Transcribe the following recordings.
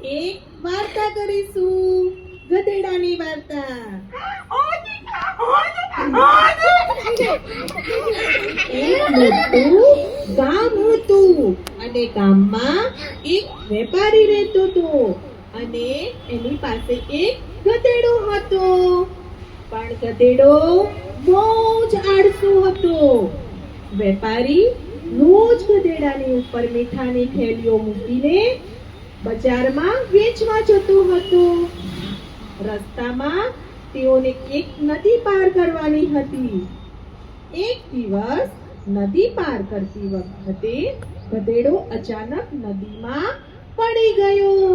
એક વાર્તા કરીશું, ગધેડાની વાર્તા. એક મોટું ગામ હતું અને ગામમાં એક વેપારી રહેતો હતો અને એની પાસે એક ગધેડો હતો. પણ ગધેડો બહુ જ આળસુ હતો. વેપારી રોજ ગધેડાની ઉપર મીઠાની થેલીઓ મૂકીને બજારમાં વેચવા જતો હતો. રસ્તામાં તેઓને એક નદી પાર કરવાની હતી. એક દિવસ નદી પાર કરતી વખતે ગધેડો અચાનક નદીમાં પડી ગયો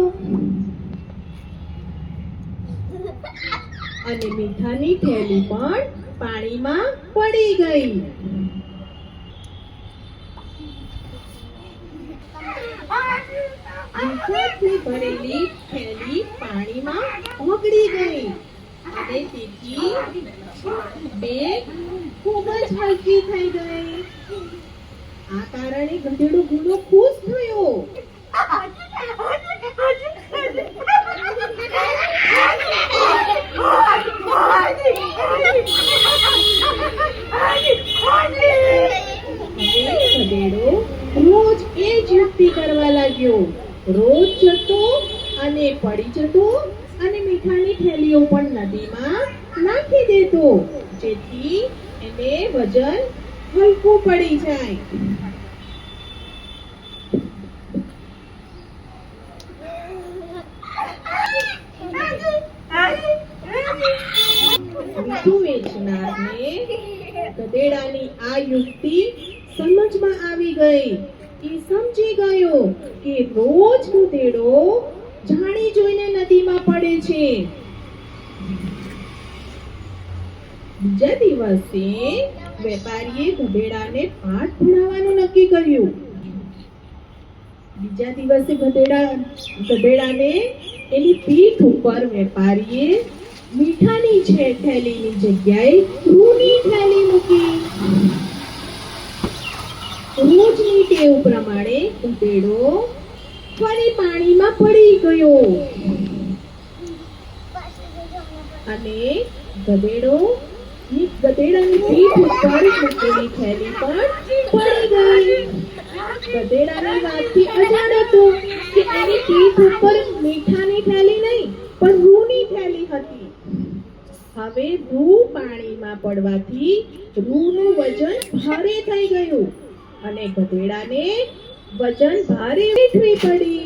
અને મીઠાની થેલી પણ પાણીમાં પડી ગઈ. મીઠાથી ભરેલી થેલી પાણીમાં ઓગળી ગઈ અને તેથી બેગ ખૂબ જ હલકી થઈ ગઈ. આ કારણે ગધેડો ઘણો ખુશ થયો. ગધેડો રોજ એ જ યુક્તિ કરવા લાગ્યો. રોજ જતો અને પડી જતો અને મીઠાની થેલીઓ પણ નદીમાં નાખી દેતો, જેથી એને વજન હલકું પડી જાય. મીઠું વેચનારને ગધેડાની આ યુક્તિ સમજમાં આવી ગઈ. એ સમજી ગયો કે રોજ ગધેડો જાણી જોઈને નદીમાં પડે છે. બીજા દિવસે વેપારીએ ગધેડાને પાઠ ભણાવવાનું નક્કી કર્યું. બીજા દિવસે ગધેડાને એની પીઠ ઉપર વેપારીએ મીઠાની થેલીની જગ્યાએ રૂની થેલી મૂકી. રોજની ટેવ પ્રમાણે ગધેડો ફરી પાણીમાં પડી ગયો અને ગધેડાની પીઠ ઉપર મૂકેલી થેલી પણ પડી ગઈ. ગધેડાની વાતથી અજાણ હતો કે એની પીઠ ઉપર મીઠાની થેલી નહીં પણ રૂની થેલી હતી. હવે રૂ પાણીમાં પડવાથી રૂનું વજન ભારે થઈ ગયું અને ગધેડાને વજન ભારે વેઠવી પડી.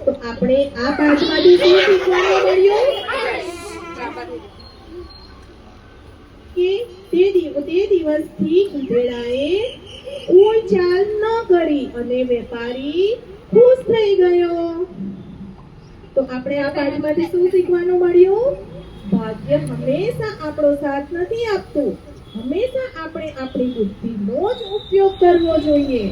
તો આપણે આ પાઠમાંથી શું શીખવાનું મળ્યું કે તે દિવસથી ગધેડાએ કોઈ ચાલ ન કરી અને વેપારી ખુશ થઈ ગયો. તો આપણે આ પાઠમાંથી શું શીખવાનું મળ્યું? ભાગ્ય હંમેશા આપણો સાથ નથી આપતું. હંમેશા આપણે આપણી બુદ્ધિનો જ ઉપયોગ કરવો જોઈએ.